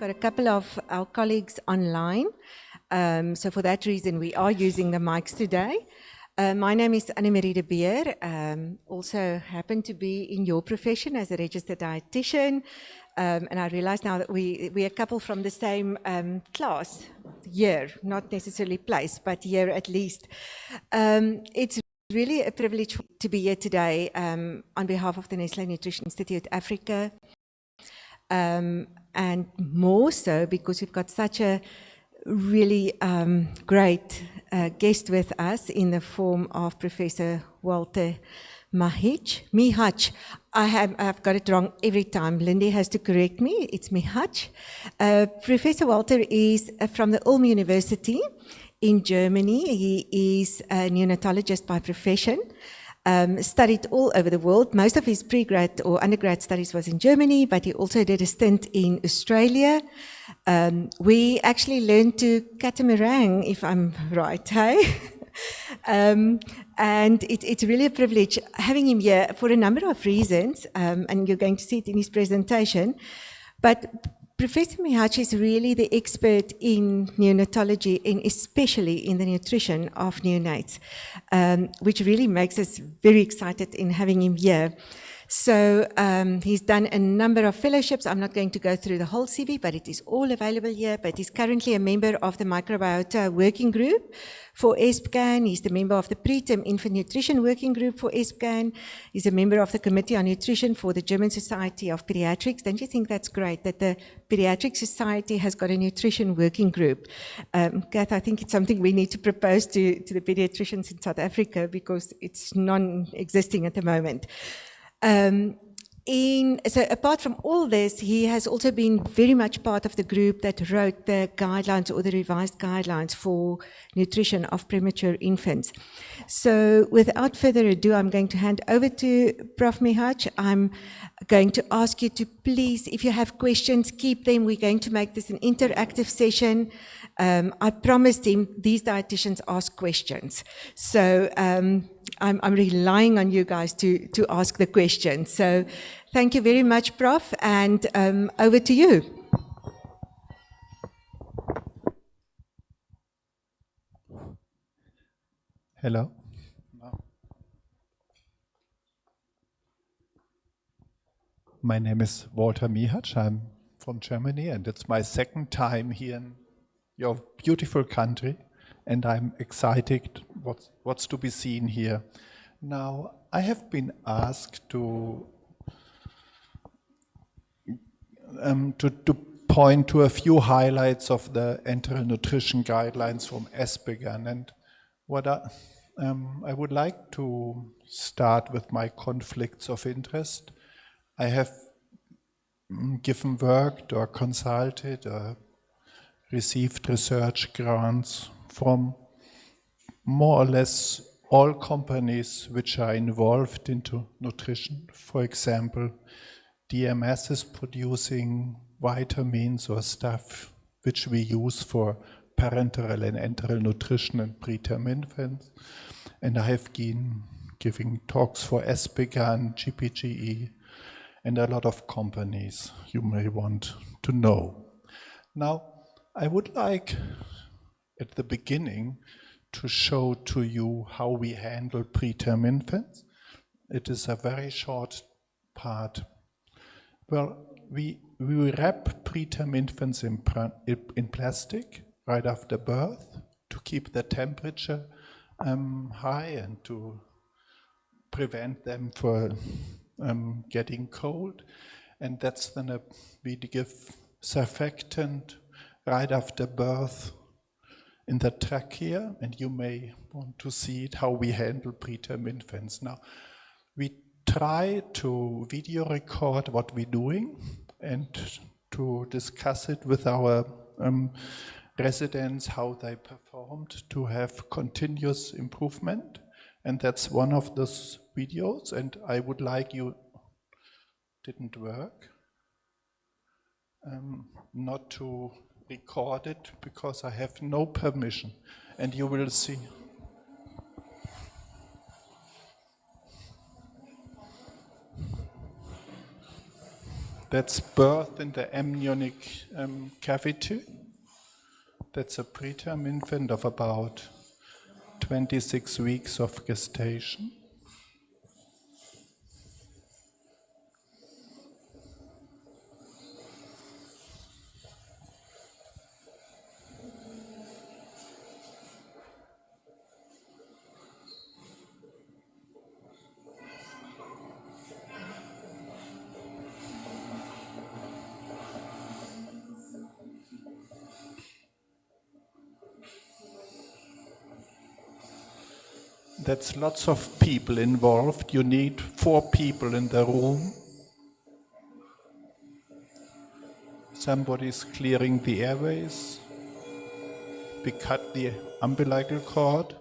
got a couple of our colleagues online. So for that reason, we are using the mics today. My name is Annemarie de Beer, also happen to be in your profession as a registered dietitian. And I realize now that we're a couple from the same class, year, not necessarily place, but year at least. It's really a privilege to be here today on behalf of the Nestlé Nutrition Institute Africa. And more so because we've got such a really great guest with us in the form of Professor Walter Mihach. I've got it wrong every time. Lindy has to correct me. It's Mihach. Professor Walter is from the Ulm University in Germany. He is a neonatologist by profession. Studied all over the world. Most of his pre-grad or undergrad studies was in Germany, but he also did a stint in Australia. We actually learned to catamaran, if I'm right, hey? And it's really a privilege having him here for a number of reasons, and you're going to see it in his presentation. But Professor Mihach is really the expert in neonatology and especially in the nutrition of neonates, which really makes us very excited in having him here. So he's done a number of fellowships. I'm not going to go through the whole CV, but it is all available here. But he's currently a member of the Microbiota Working Group for ESPGHAN. He's the member of the Preterm Infant Nutrition Working Group for ESPGHAN. He's a member of the Committee on Nutrition for the German Society of Pediatrics. Don't you think that's great that the Pediatric Society has got a nutrition working group? Kath, I think it's something we need to propose to the pediatricians in South Africa because it's non-existing at the moment. So apart from all this, he has also been very much part of the group that wrote the guidelines or the revised guidelines for nutrition of premature infants. So without further ado, I'm going to hand over to Prof. Mihach. I'm going to ask you to please, if you have questions, keep them. We're going to make this an interactive session. I promised him these dietitians ask questions. So I'm relying on you guys to ask the questions. So thank you very much, Prof. And over to you. Hello. My name is Walter Mihach. I'm from Germany, and it's my second time here in your beautiful country, and I'm excited what's to be seen here. Now, I have been asked to point to a few highlights of the enteral nutrition guidelines from ESPGHAN, and what I would like to start with my conflicts of interest. I have given work or consulted or received research grants from more or less all companies which are involved into nutrition. For example, DMS is producing vitamins or stuff which we use for parenteral and enteral nutrition in preterm infants. And I have been giving talks for ESPGHAN, GPGE, and a lot of companies you may want to know. Now, I would like at the beginning to show to you how we handle preterm infants. It is a very short part. Well, we wrap preterm infants in plastic right after birth to keep the temperature high and to prevent them from getting cold. And that's then we give surfactant right after birth in the trachea, and you may want to see it, how we handle preterm infants. Now, we try to video record what we're doing and to discuss it with our residents, how they performed, to have continuous improvement. And that's one of those videos, and I would like you, didn't work, not to record it because I have no permission, and you will see. That's birth in the amniotic cavity. That's a preterm infant of about 26 weeks of gestation. That's lots of people involved. You need 4 people in the room. Somebody's clearing the airways. We cut the umbilical cord.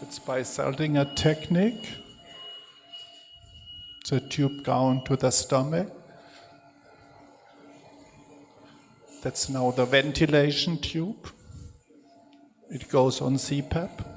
It's by Seldinger technique. The tube down to the stomach. That's now the ventilation tube. It goes on CPAP.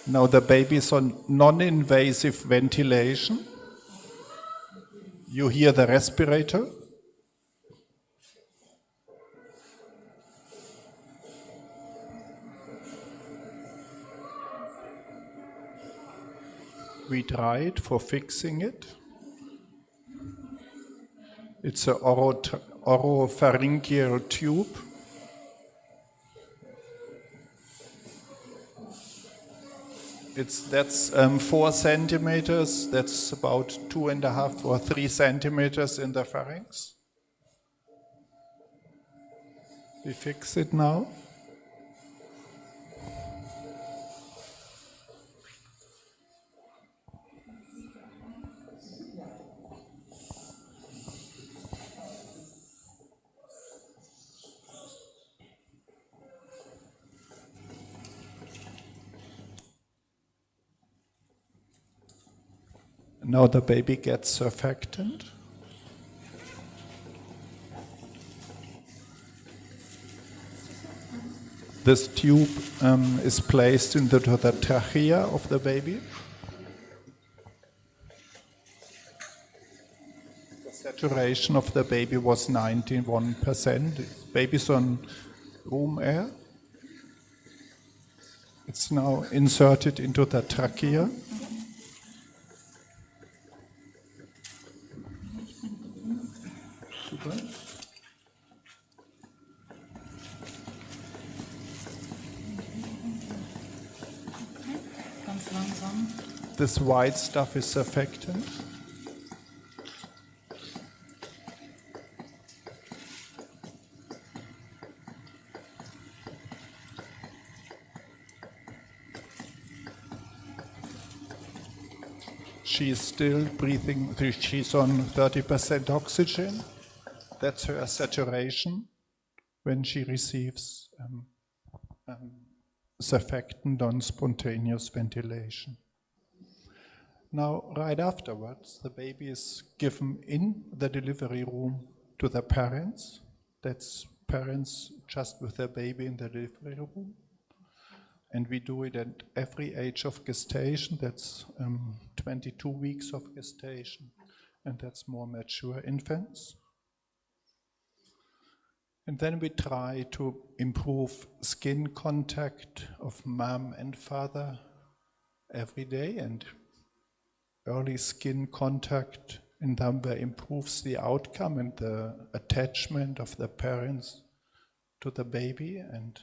Now the baby is on non-invasive ventilation. You hear the respirator. We tried for fixing it. It's an oropharyngeal tube. That's 4 centimeters. That's about 2.5 or 3 centimeters in the pharynx. We fix it now. Now the baby gets surfactant. This tube is placed into the trachea of the baby. The saturation of the baby was 91%. Baby's on room air. It's now inserted into the trachea. This white stuff is surfactant. She's still breathing, she's on 30% oxygen. That's her saturation when she receives surfactant on spontaneous ventilation. Now, right afterwards, the baby is given in the delivery room to the parents. That's parents just with their baby in the delivery room. And we do it at every age of gestation. That's 22 weeks of gestation, and that's more mature infants. And then we try to improve skin contact of mom and father every day, and early skin contact in number improves the outcome and the attachment of the parents to the baby. And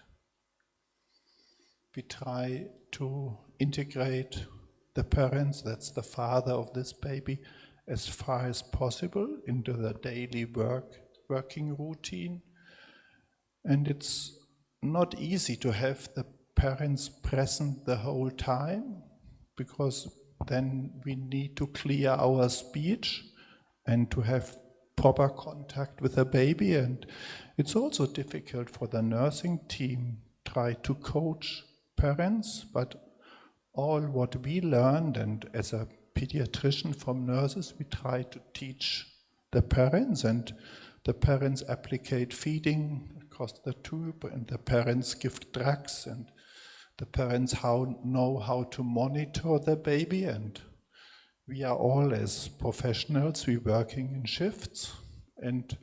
we try to integrate the parents, that's the father of this baby, as far as possible into the daily working routine. And it's not easy to have the parents present the whole time, because then we need to clear our speech and to have proper contact with the baby. And it's also difficult for the nursing team try to coach parents, but all what we learned, and as a pediatrician from nurses, we try to teach the parents, and the parents applicate feeding across the tube, and the parents give drugs, and the parents know how to monitor the baby. And we are all, as professionals, we working in shifts, and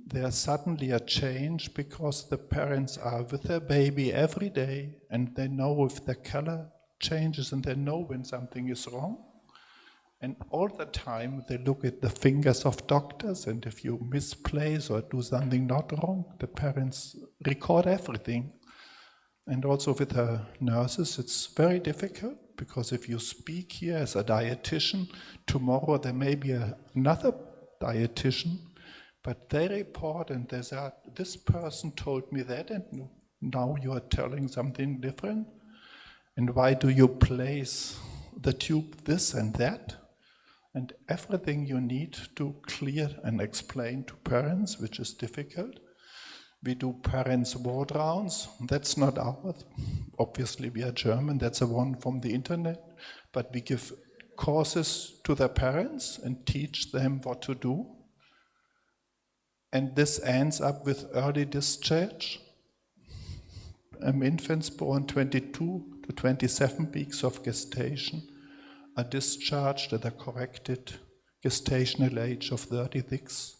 there's suddenly a change because the parents are with their baby every day, and they know if the color changes, and they know when something is wrong. And all the time they look at the fingers of doctors, and if you misplace or do something not wrong, the parents record everything. And also with the nurses, it's very difficult, because if you speak here as a dietitian, tomorrow there may be another dietitian, but they report and they say, this person told me that, and now you are telling something different. And why do you place the tube this and that? And everything you need to clear and explain to parents, which is difficult. We do parents' ward rounds. That's not ours. Obviously, we are German. That's a one from the internet. But we give courses to the parents and teach them what to do. And this ends up with early discharge. Infants born 22 to 27 weeks of gestation are discharged at a corrected gestational age of 36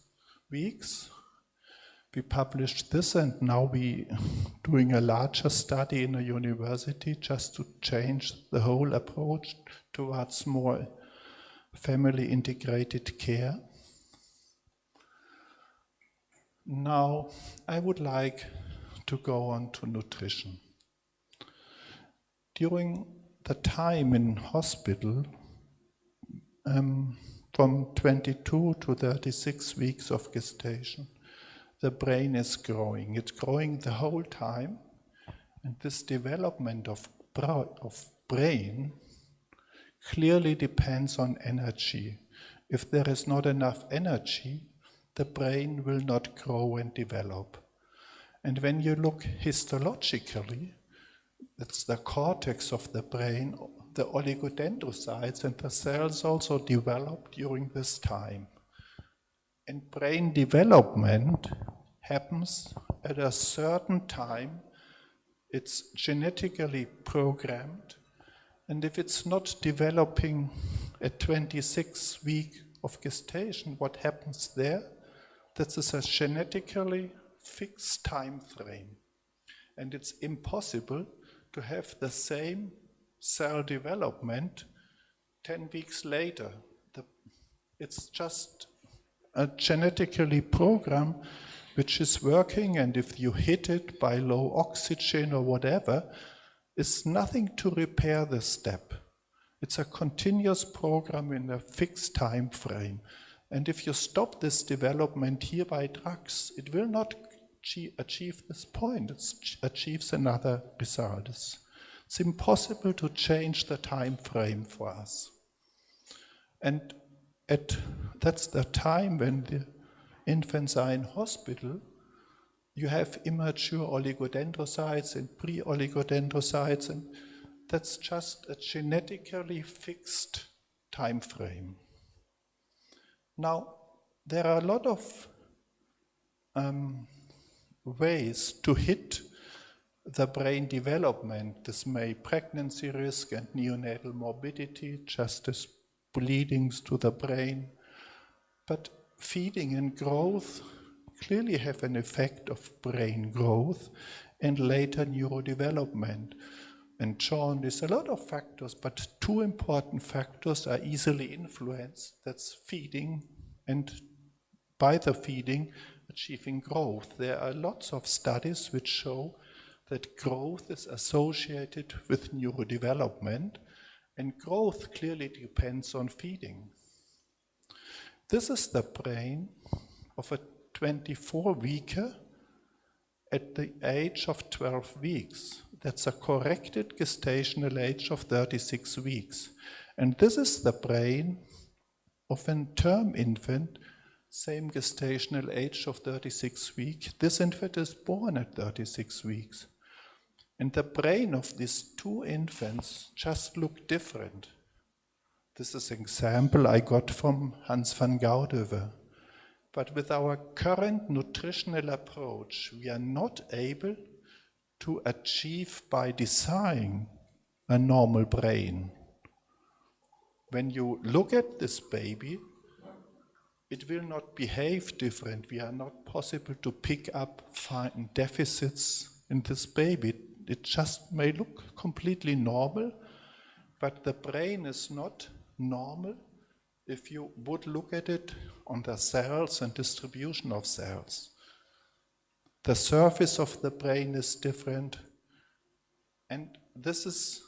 weeks. We published this, and now we doing a larger study in a university just to change the whole approach towards more family integrated care. Now, I would like to go on to nutrition. During the time in hospital, from 22 to 36 weeks of gestation, the brain is growing. It's growing the whole time, and this development of brain clearly depends on energy. If there is not enough energy, the brain will not grow and develop. And when you look histologically, it's the cortex of the brain, the oligodendrocytes and the cells also develop during this time. And brain development happens at a certain time. It's genetically programmed. And if it's not developing at 26 weeks of gestation, what happens there? That is a genetically fixed time frame. And it's impossible to have the same cell development 10 weeks later. It's just a genetically program which is working, and if you hit it by low oxygen or whatever, it's nothing to repair this step. It's a continuous program in a fixed time frame. And if you stop this development here by drugs, it will not achieve this point. It achieves another result. It's impossible to change the time frame for us. And that's the time when the infants are in hospital. You have immature oligodendrocytes and pre-oligodendrocytes, and that's just a genetically fixed time frame. Now, there are a lot of ways to hit the brain development. This may pregnancy risk and neonatal morbidity, just as bleedings to the brain. But feeding and growth clearly have an effect of brain growth and later neurodevelopment. And jaundice, a lot of factors, but two important factors are easily influenced. That's feeding and by the feeding, achieving growth. There are lots of studies which show that growth is associated with neurodevelopment, and growth clearly depends on feeding. This is the brain of a 24-weeker at the age of 12 weeks. That's a corrected gestational age of 36 weeks. And this is the brain of a term infant, same gestational age of 36 weeks. This infant is born at 36 weeks. And the brain of these two infants just look different. This is an example I got from Hans van Goudover. But with our current nutritional approach, we are not able to achieve by design a normal brain. When you look at this baby, it will not behave different. We are not possible to pick up fine deficits in this baby. It just may look completely normal, but the brain is not normal if you would look at it on the cells and distribution of cells. The surface of the brain is different, and this is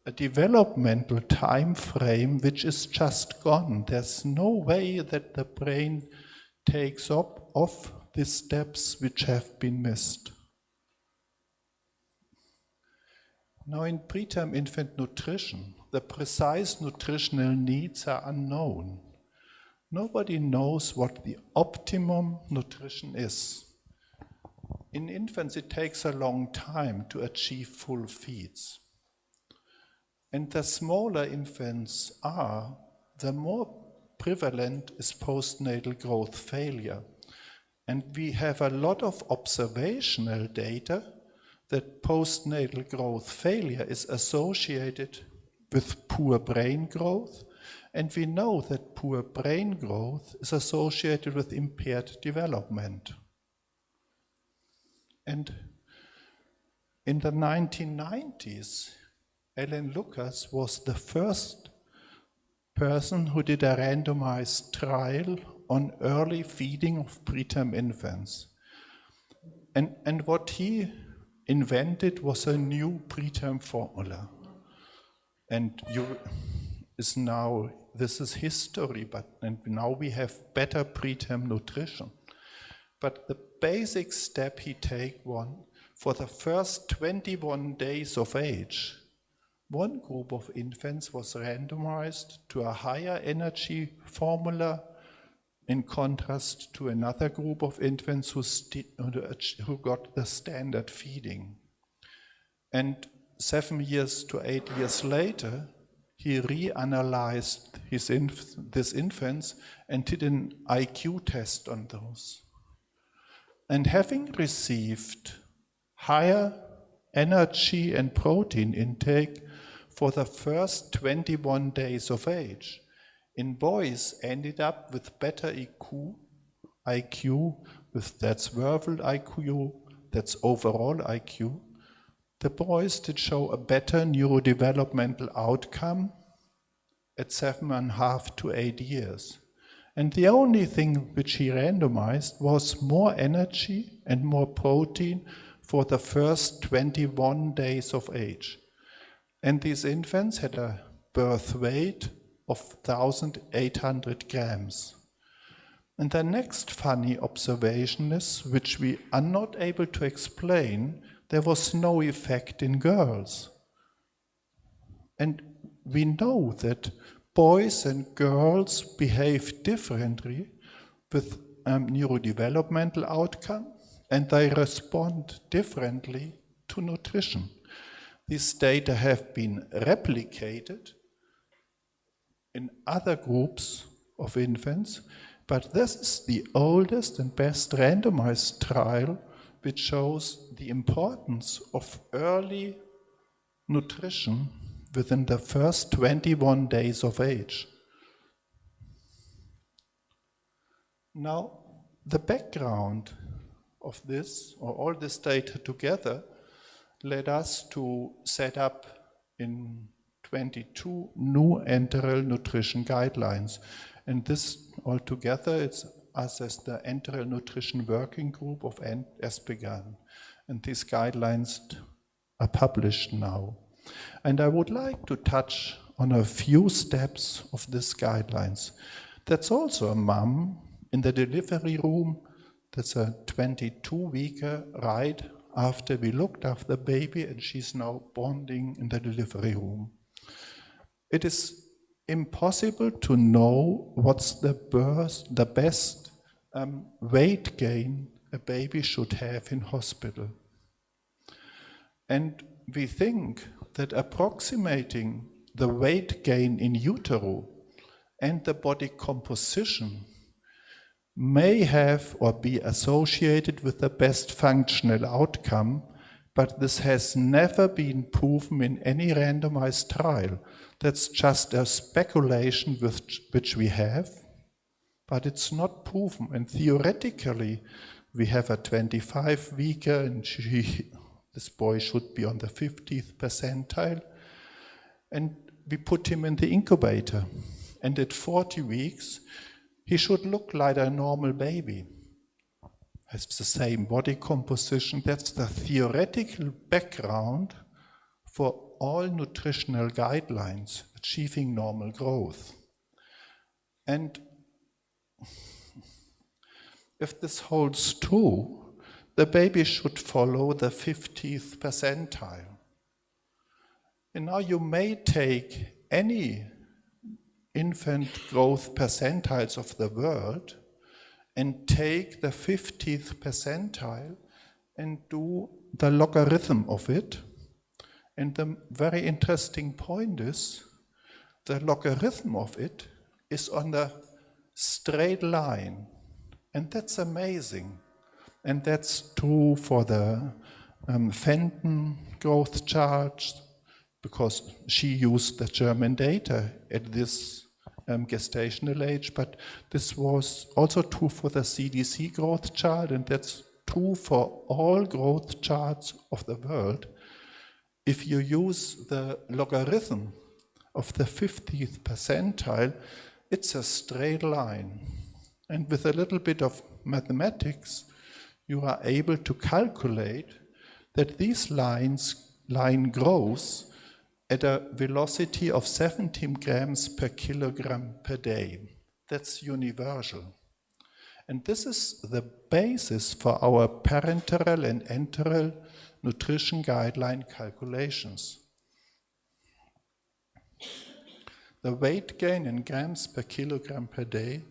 a developmental time frame which is just gone. There's no way that the brain takes up off the steps which have been missed. Now in preterm infant nutrition, the precise nutritional needs are unknown. Nobody knows what the optimum nutrition is. In infants, it takes a long time to achieve full feeds. And the smaller infants are, the more prevalent is postnatal growth failure. And we have a lot of observational data that postnatal growth failure is associated with poor brain growth, and we know that poor brain growth is associated with impaired development. And in the 1990s, Ellen Lucas was the first person who did a randomized trial on early feeding of preterm infants. And what he invented was a new preterm formula. And this is history, and now we have better preterm nutrition. But the basic step he take for the first 21 days of age, one group of infants was randomized to a higher energy formula in contrast to another group of infants who got the standard feeding. And 7 years to 8 years later, he reanalyzed these infants and did an IQ test on those. And having received higher energy and protein intake for the first 21 days of age, in boys ended up with better IQ, that's verbal IQ, that's overall IQ. The boys did show a better neurodevelopmental outcome at 7.5 to 8 years. And the only thing which he randomized was more energy and more protein for the first 21 days of age. And these infants had a birth weight of 1,800 grams. And the next funny observation is, which we are not able to explain, there was no effect in girls. And we know that boys and girls behave differently with neurodevelopmental outcome, and they respond differently to nutrition. These data have been replicated in other groups of infants, but this is the oldest and best randomized trial which shows the importance of early nutrition within the first 21 days of age. Now, the background of this, or all this data together, led us to set up in 22 new enteral nutrition guidelines. And this altogether, it's us as the enteral nutrition working group of ESPGHAN. And these guidelines are published now. And I would like to touch on a few steps of these guidelines. That's also a mom in the delivery room. That's a 22-weeker right after we looked after the baby, and she's now bonding in the delivery room. It is impossible to know what's the best weight gain a baby should have in hospital. And we think that approximating the weight gain in utero and the body composition may have or be associated with the best functional outcome, but this has never been proven in any randomized trial. That's just a speculation which we have, but it's not proven. And theoretically, we have a 25-weeker, and this boy should be on the 50th percentile, and we put him in the incubator. And at 40 weeks, he should look like a normal baby. Has the same body composition. That's the theoretical background for all nutritional guidelines, achieving normal growth. And if this holds true, the baby should follow the 50th percentile. And now you may take any infant growth percentiles of the world and take the 50th percentile and do the logarithm of it. And the very interesting point is the logarithm of it is on a straight line. And that's amazing. And that's true for the Fenton growth charts, because she used the German data at this gestational age, but this was also true for the CDC growth chart, and that's true for all growth charts of the world. If you use the logarithm of the 50th percentile, it's a straight line. And with a little bit of mathematics, you are able to calculate that these line grows at a velocity of 17 grams per kilogram per day. That's universal. And this is the basis for our parenteral and enteral nutrition guideline calculations. The weight gain in grams per kilogram per day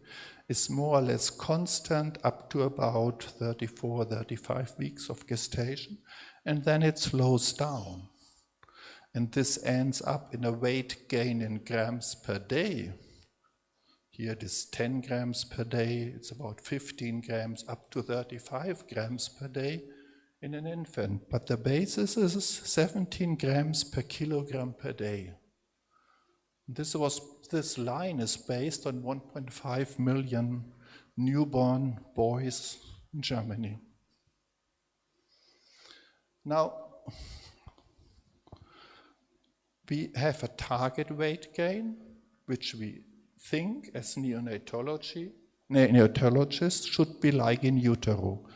is more or less constant up to about 34, 35 weeks of gestation, and then it slows down. And this ends up in a weight gain in grams per day. Here it is 10 grams per day, it's about 15 grams up to 35 grams per day in an infant. But the basis is 17 grams per kilogram per day. This line is based on 1.5 million newborn boys in Germany. Now, we have a target weight gain, which we think as neonatologists should be like in utero.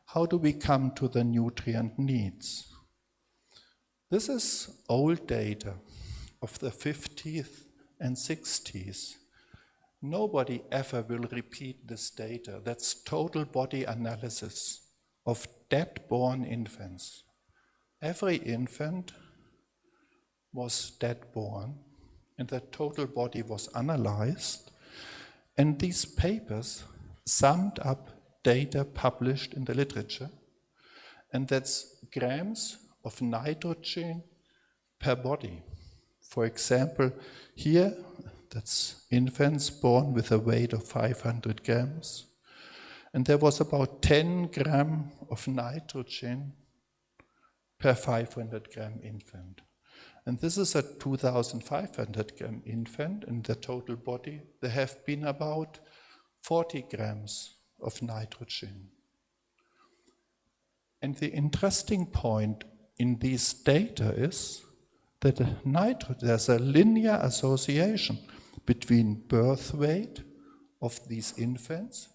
How do we come to the nutrient needs? This is old data of the 50s and 60s. Nobody ever will repeat this data. That's total body analysis of dead-born infants. Every infant was dead-born, and the total body was analyzed, and these papers summed up data published in the literature, and that's grams of nitrogen per body. For example, here, that's infants born with a weight of 500 grams, and there was about 10 grams of nitrogen per 500 gram infant. And this is a 2,500 gram infant. In the total body, there have been about 40 grams of nitrogen. And the interesting point in these data is that there's a linear association between birth weight of these infants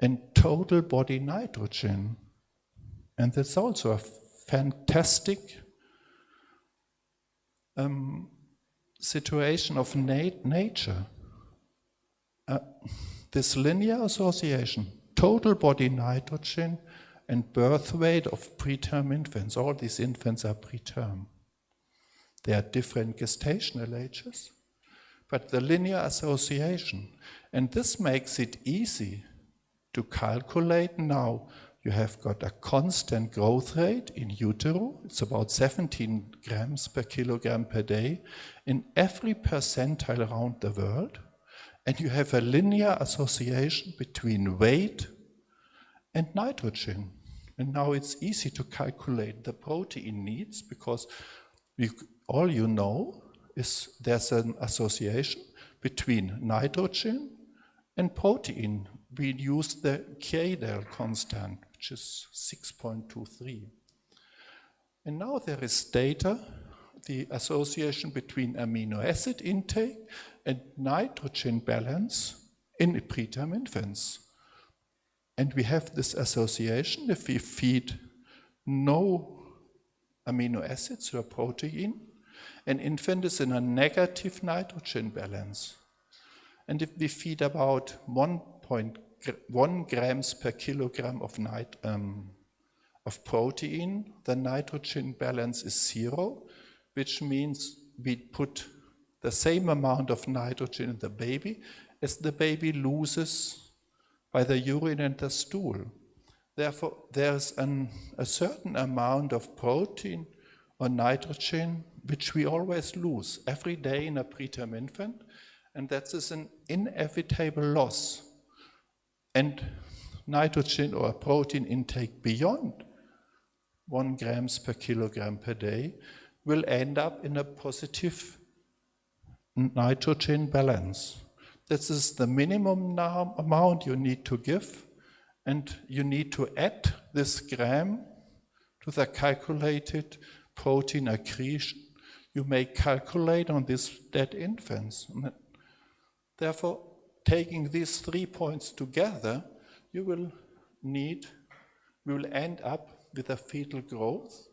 and total body nitrogen. And that's also a fantastic situation of nature. This linear association, total body nitrogen and birth weight of preterm infants. All these infants are preterm. They are different gestational ages, but the linear association. And this makes it easy to calculate now. You have got a constant growth rate in utero. It's about 17 grams per kilogram per day in every percentile around the world. And you have a linear association between weight and nitrogen. And now it's easy to calculate the protein needs because all you know is there's an association between nitrogen and protein. We use the Kdal constant, which is 6.23. And now there is data, the association between amino acid intake and nitrogen balance in preterm infants. And we have this association if we feed no amino acids or protein, an infant is in a negative nitrogen balance. And if we feed about 1.1 grams per kilogram of protein, the nitrogen balance is 0, which means we put the same amount of nitrogen in the baby as the baby loses by the urine and the stool. Therefore, there's a certain amount of protein or nitrogen which we always lose every day in a preterm infant, and that is an inevitable loss. And nitrogen or protein intake beyond 1 grams per kilogram per day will end up in a positive nitrogen balance. This is the minimum amount you need to give, and you need to add this gram to the calculated protein accretion you may calculate on these dead infants. Therefore, taking these 3 points together, we will end up with a fetal growth,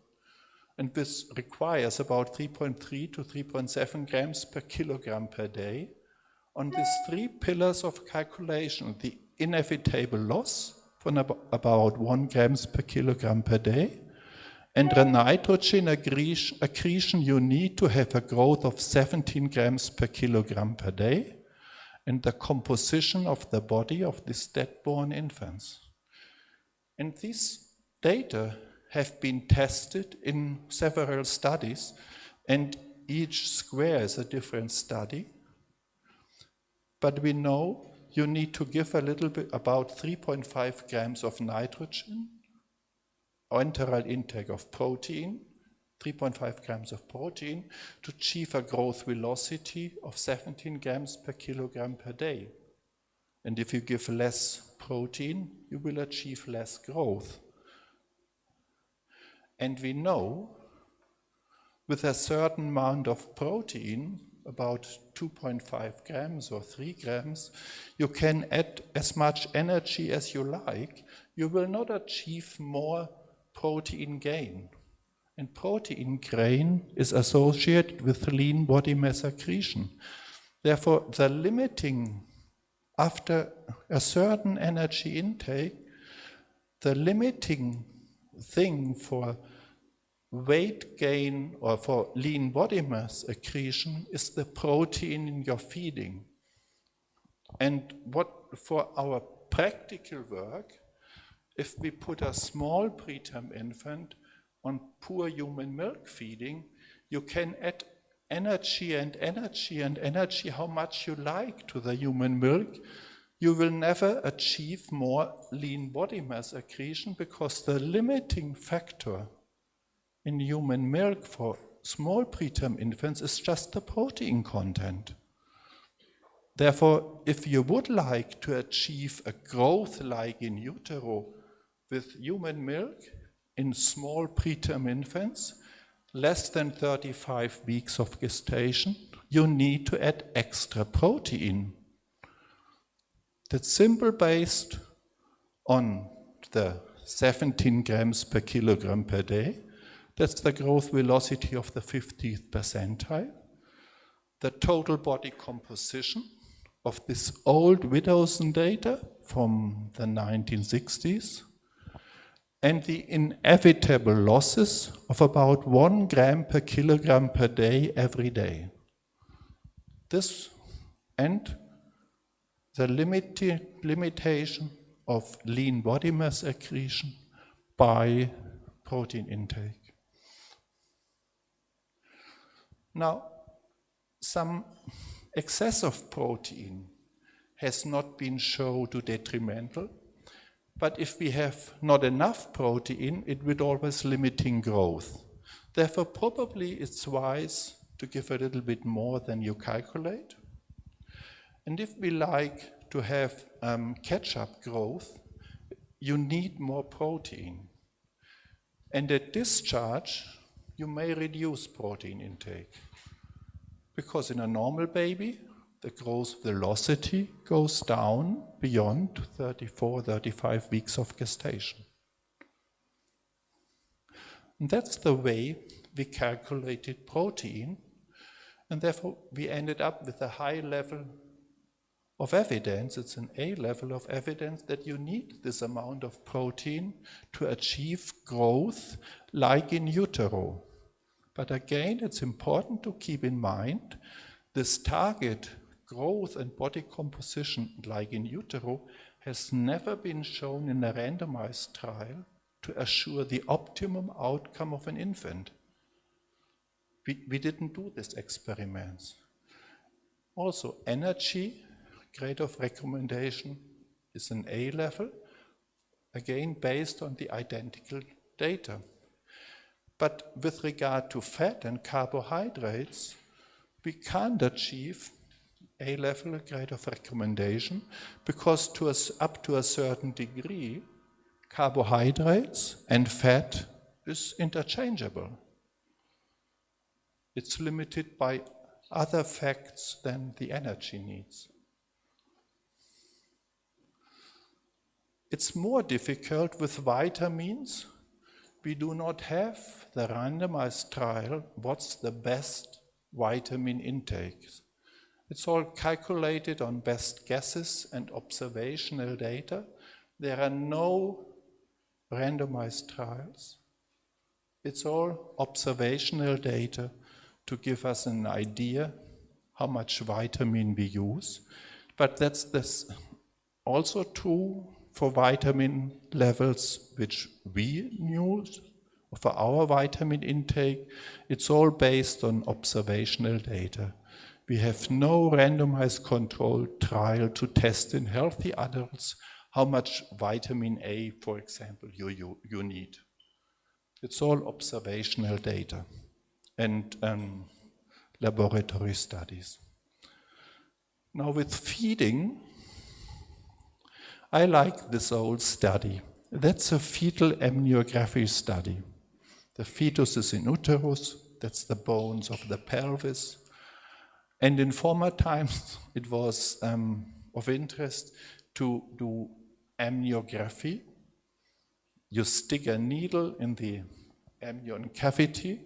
and this requires about 3.3 to 3.7 grams per kilogram per day. On these 3 pillars of calculation, the inevitable loss from about 1 grams per kilogram per day, and the nitrogen accretion you need to have a growth of 17 grams per kilogram per day, and the composition of the body of these dead-born infants. And these data have been tested in several studies, and each square is a different study. But we know you need to give a little bit, about 3.5 grams of nitrogen, enteral intake of protein, 3.5 grams of protein, to achieve a growth velocity of 17 grams per kilogram per day. And if you give less protein, you will achieve less growth. And we know with a certain amount of protein, about 2.5 grams or 3 grams, you can add as much energy as you like. You will not achieve more protein gain. And protein gain is associated with lean body mass accretion. Therefore, the limiting, after a certain energy intake, the limiting thing for weight gain or for lean body mass accretion is the protein in your feeding. And what for our practical work, if we put a small preterm infant on poor human milk feeding, you can add energy and energy and energy how much you like to the human milk you will never achieve more lean body mass accretion because the limiting factor in human milk for small preterm infants is just the protein content. Therefore, if you would like to achieve a growth like in utero with human milk in small preterm infants, less than 35 weeks of gestation, you need to add extra protein. That's simple based on the 17 grams per kilogram per day. That's the growth velocity of the 50th percentile. The total body composition of this old Widdowson data from the 1960s, and the inevitable losses of about 1 gram per kilogram per day every day. This and the limitation of lean body mass accretion by protein intake. Now, some excess of protein has not been shown to detrimental, but if we have not enough protein, it will always limiting growth. Therefore, probably it's wise to give a little bit more than you calculate. And if we like to have catch-up growth, you need more protein. And at discharge, you may reduce protein intake. Because in a normal baby, the growth velocity goes down beyond 34, 35 weeks of gestation. And that's the way we calculated protein, and therefore we ended up with a high level of evidence. It's an A level of evidence that you need this amount of protein to achieve growth like in utero. But again, it's important to keep in mind this target growth and body composition like in utero has never been shown in a randomized trial to assure the optimum outcome of an infant. We didn't do these experiments. Also, energy, grade of recommendation, is an A level, again based on the identical data. But with regard to fat and carbohydrates, we can't achieve A level grade of recommendation because up to a certain degree, carbohydrates and fat is interchangeable. It's limited by other facts than the energy needs. It's more difficult with vitamins. We do not have the randomized trial, what's the best vitamin intake. It's all calculated on best guesses and observational data. There are no randomized trials. It's all observational data to give us an idea how much vitamin we use. But that's also true for vitamin levels which we use for our vitamin intake. It's all based on observational data. We have no randomized controlled trial to test in healthy adults how much vitamin A, for example, you need. It's all observational data and laboratory studies. Now with feeding, I like this old study. That's a fetal amniography study. The fetus is in uterus, that's the bones of the pelvis. And in former times, it was of interest to do amniography. You stick a needle in the amnion cavity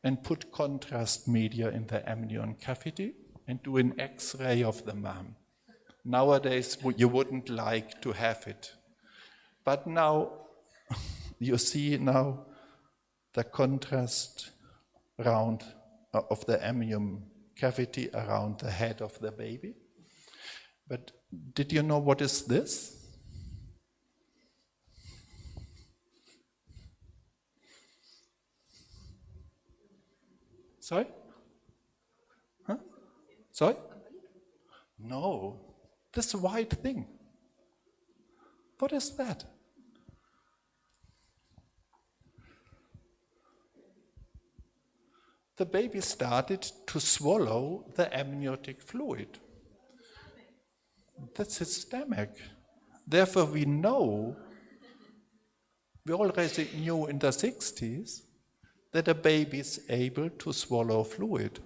and put contrast media in the amnion cavity and do an X-ray of the mom. Nowadays, you wouldn't like to have it. But now, you see now the contrast round of the amnion cavity around the head of the baby. But did you know what is this? Sorry? Huh? Sorry? No. This white thing. What is that? The baby started to swallow the amniotic fluid. That's his stomach. Therefore, we already knew in the 60s that a baby is able to swallow fluid.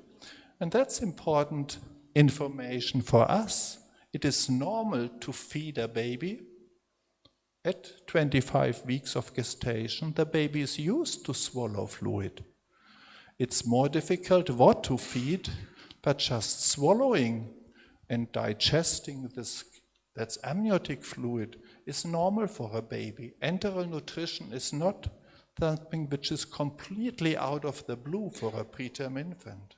And that's important information for us. It is normal to feed a baby. At 25 weeks of gestation, the baby is used to swallow fluid. It's more difficult what to feed, but just swallowing and digesting that's amniotic fluid is normal for a baby. Enteral nutrition is not something which is completely out of the blue for a preterm infant.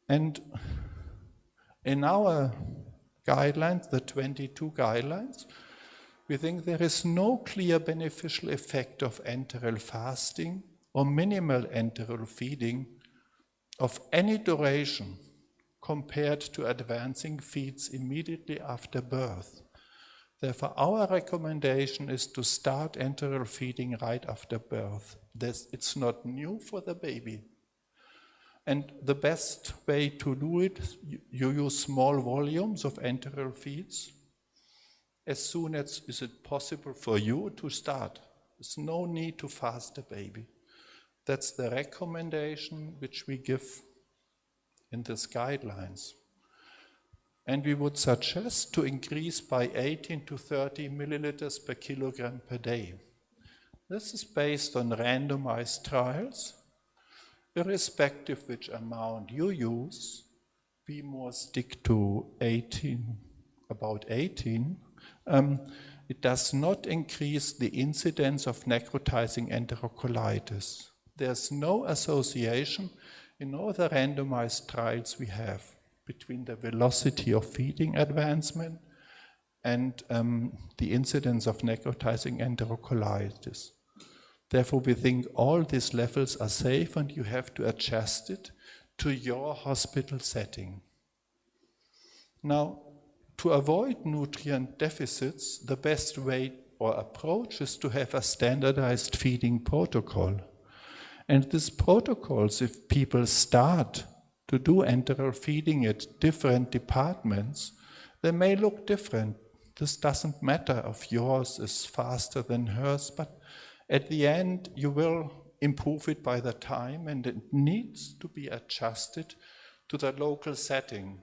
And in our guidelines, the 22 guidelines, we think there is no clear beneficial effect of enteral fasting or minimal enteral feeding of any duration compared to advancing feeds immediately after birth. Therefore, our recommendation is to start enteral feeding right after birth. It's not new for the baby. And the best way to do it, you use small volumes of enteral feeds. As soon as is it possible for you to start. There's no need to fast the baby. That's the recommendation which we give in these guidelines. And we would suggest to increase by 18 to 30 milliliters per kilogram per day. This is based on randomized trials. Irrespective which amount you use, we more stick to 18, about 18. It does not increase the incidence of necrotizing enterocolitis. There's no association in all the randomized trials we have between the velocity of feeding advancement and the incidence of necrotizing enterocolitis. Therefore, we think all these levels are safe and you have to adjust it to your hospital setting. Now, to avoid nutrient deficits, the best way or approach is to have a standardized feeding protocol. And these protocols, if people start to do enteral feeding at different departments, they may look different. This doesn't matter if yours is faster than hers, but at the end you will improve it by the time, and it needs to be adjusted to the local setting.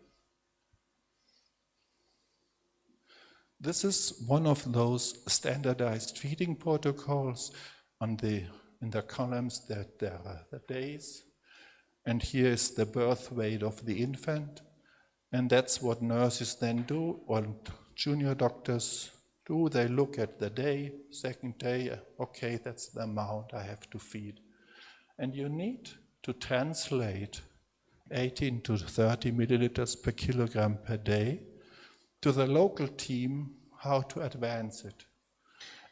This is one of those standardized feeding protocols. In the columns that there are the days, and here is the birth weight of the infant, and that's what nurses then do, or junior doctors do. They look at the day, second day, okay, that's the amount I have to feed. And you need to translate 18 to 30 milliliters per kilogram per day to the local team how to advance it.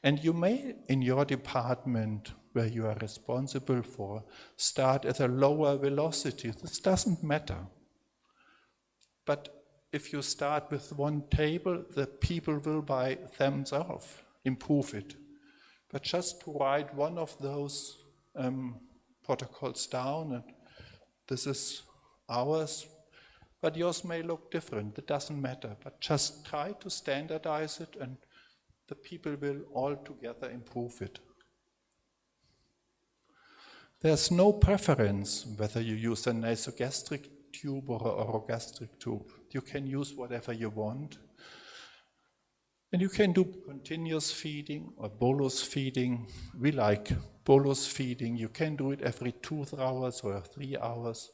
And you may, in your department where you are responsible for, start at a lower velocity. This doesn't matter. But if you start with one table, the people will by themselves improve it. But just to write one of those protocols down, and this is ours, but yours may look different. It doesn't matter. But just try to standardize it, and the people will all together improve it. There's no preference whether you use a nasogastric tube or an orogastric tube. You can use whatever you want. And you can do continuous feeding or bolus feeding. We like bolus feeding. You can do it every 2 hours or 3 hours.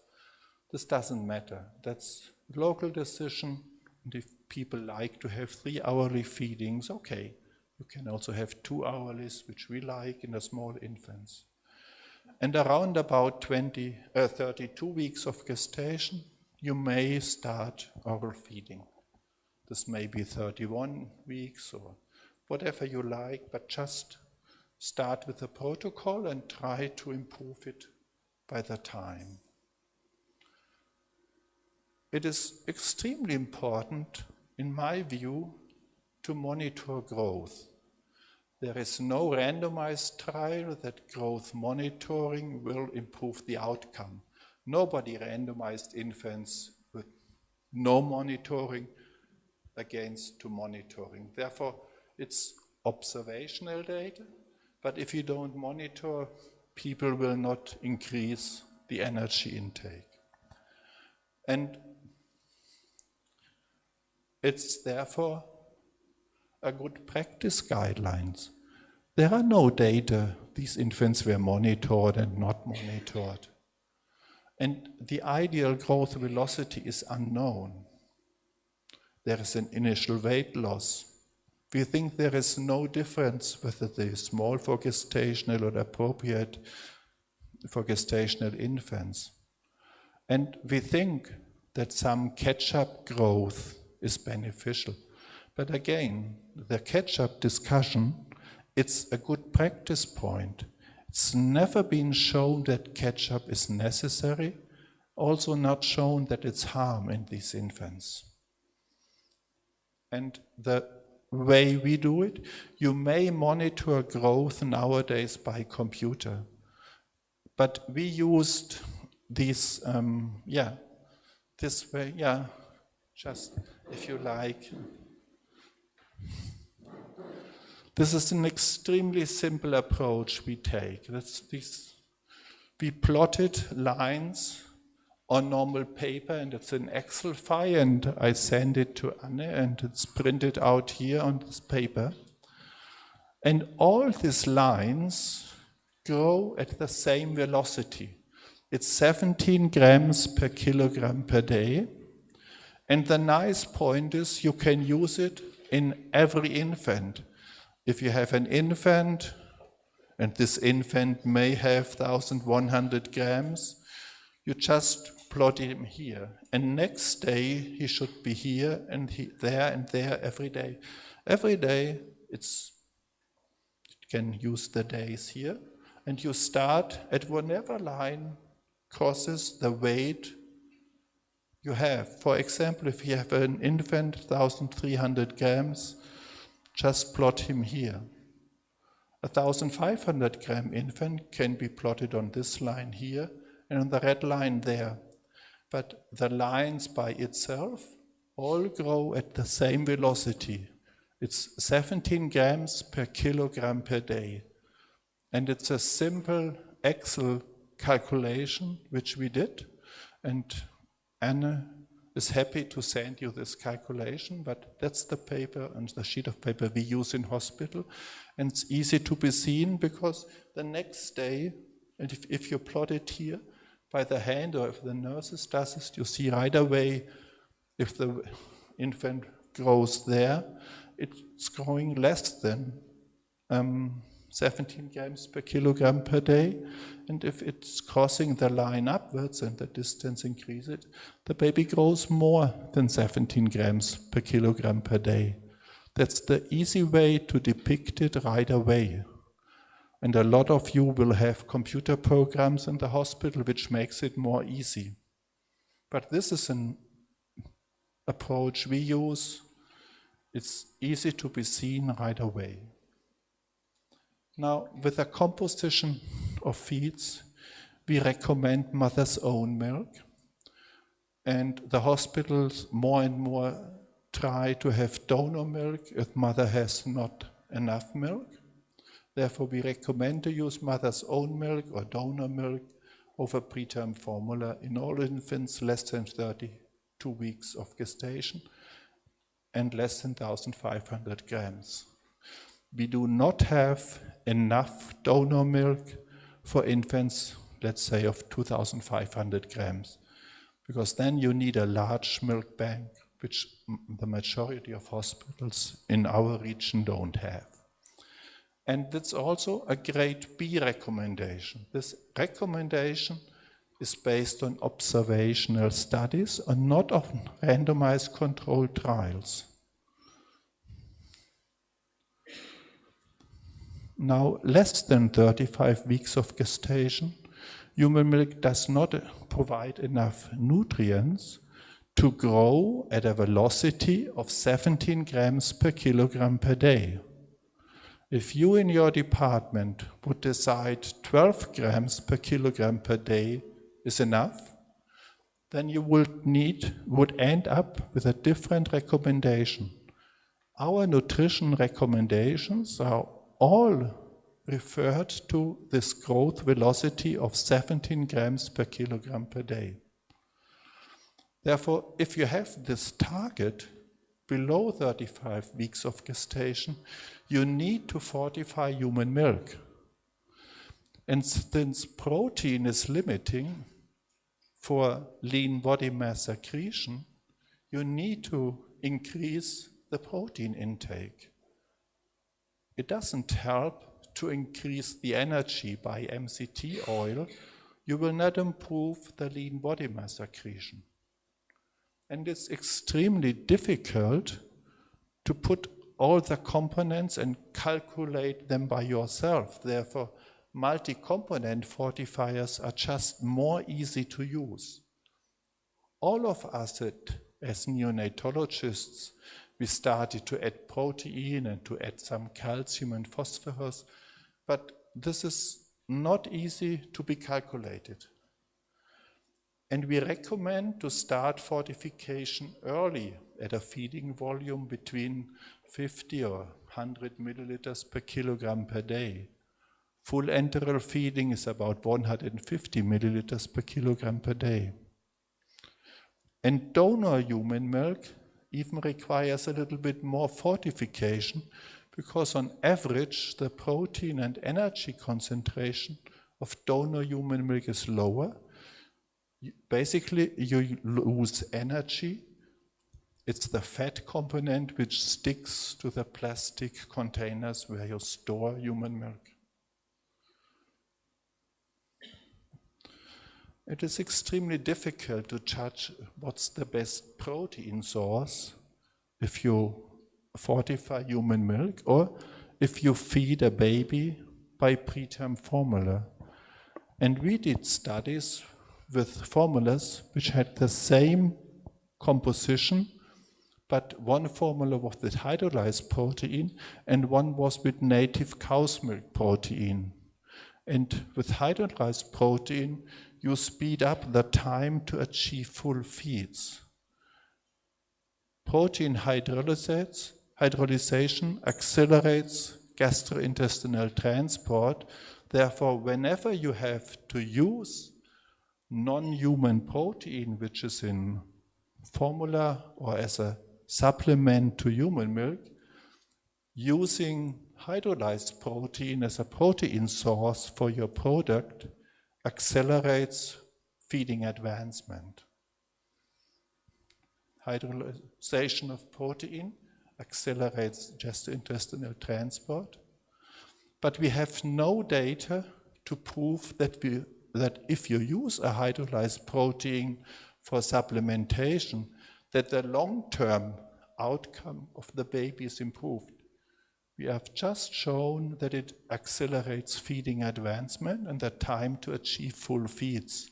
This doesn't matter. That's a local decision. And if people like to have 3-hourly feedings, okay. You can also have 2-hourlies, which we like in the small infants. And around about 32 weeks of gestation, you may start oral feeding. This may be 31 weeks or whatever you like, but just start with the protocol and try to improve it by the time. it is extremely important, in my view, to monitor growth. There is no randomized trial that growth monitoring will improve the outcome. Nobody randomized infants with no monitoring against to monitoring. Therefore, it's observational data, but if you don't monitor, people will not increase the energy intake. And it's therefore a good practice guidelines. There are no data, these infants were monitored and not monitored. And the ideal growth velocity is unknown. There is an initial weight loss. We think there is no difference whether they are small for gestational or appropriate for gestational infants. And we think that some catch-up growth is beneficial. But again, the catch-up discussion, it's a good practice point. It's never been shown that catch-up is necessary, also not shown that it's harm in these infants. And the way we do it, you may monitor growth nowadays by computer. But we used these, this way, just if you like. This is an extremely simple approach we take. We plotted lines on normal paper, and it's an Excel file, and I send it to Anne, and it's printed out here on this paper. And all these lines grow at the same velocity. It's 17 grams per kilogram per day. And the nice point is you can use it in every infant. If you have an infant, and this infant may have 1,100 grams, you just plot him here. And next day he should be here and there every day. Every day you can use the days here, and you start at whatever line crosses the weight you have. For example, if you have an infant, 1,300 grams, just plot him here. A 1,500 gram infant can be plotted on this line here and on the red line there. But the lines by itself all grow at the same velocity. It's 17 grams per kilogram per day. And it's a simple Excel calculation which we did. And Anne is happy to send you this calculation, but that's the paper and the sheet of paper we use in hospital. And it's easy to be seen because the next day, and if you plot it here by the hand or if the nurses does it, you see right away if the infant grows there, it's growing less than 17 grams per kilogram per day. And if it's crossing the line upwards and the distance increases, the baby grows more than 17 grams per kilogram per day. That's the easy way to depict it right away. And a lot of you will have computer programs in the hospital which makes it more easy. But this is an approach we use. It's easy to be seen right away. Now, with the composition of feeds, we recommend mother's own milk. And the hospitals more and more try to have donor milk if mother has not enough milk. Therefore, we recommend to use mother's own milk or donor milk over preterm formula in all infants less than 32 weeks of gestation and less than 1,500 grams. We do not have enough donor milk for infants, let's say, of 2,500 grams, because then you need a large milk bank, which the majority of hospitals in our region don't have. And that's also a grade B recommendation. This recommendation is based on observational studies and not on randomized controlled trials. Now, less than 35 weeks of gestation, human milk does not provide enough nutrients to grow at a velocity of 17 grams per kilogram per day. If you in your department would decide 12 grams per kilogram per day is enough, then you would end up with a different recommendation. Our nutrition recommendations are all referred to this growth velocity of 17 grams per kilogram per day. Therefore, if you have this target below 35 weeks of gestation, you need to fortify human milk. And since protein is limiting for lean body mass accretion, you need to increase the protein intake. It doesn't help to increase the energy by MCT oil. You will not improve the lean body mass accretion. And it's extremely difficult to put all the components and calculate them by yourself. Therefore, multi-component fortifiers are just more easy to use. All of us as neonatologists, we started to add protein and to add some calcium and phosphorus, but this is not easy to be calculated. And we recommend to start fortification early at a feeding volume between 50 or 100 milliliters per kilogram per day. Full enteral feeding is about 150 milliliters per kilogram per day. And donor human milk even requires a little bit more fortification because on average the protein and energy concentration of donor human milk is lower. Basically, you lose energy. It's the fat component which sticks to the plastic containers where you store human milk. It is extremely difficult to judge what's the best protein source if you fortify human milk or if you feed a baby by preterm formula. And we did studies with formulas which had the same composition, but one formula was with hydrolyzed protein and one was with native cow's milk protein. And with hydrolyzed protein, you speed up the time to achieve full feeds. Protein hydrolysation accelerates gastrointestinal transport. Therefore, whenever you have to use non-human protein, which is in formula or as a supplement to human milk, using hydrolyzed protein as a protein source for your product accelerates feeding advancement. Hydrolyzation of protein accelerates gastrointestinal transport, but we have no data to prove that if you use a hydrolyzed protein for supplementation, that the long-term outcome of the baby is improved. We have just shown that it accelerates feeding advancement and the time to achieve full feeds.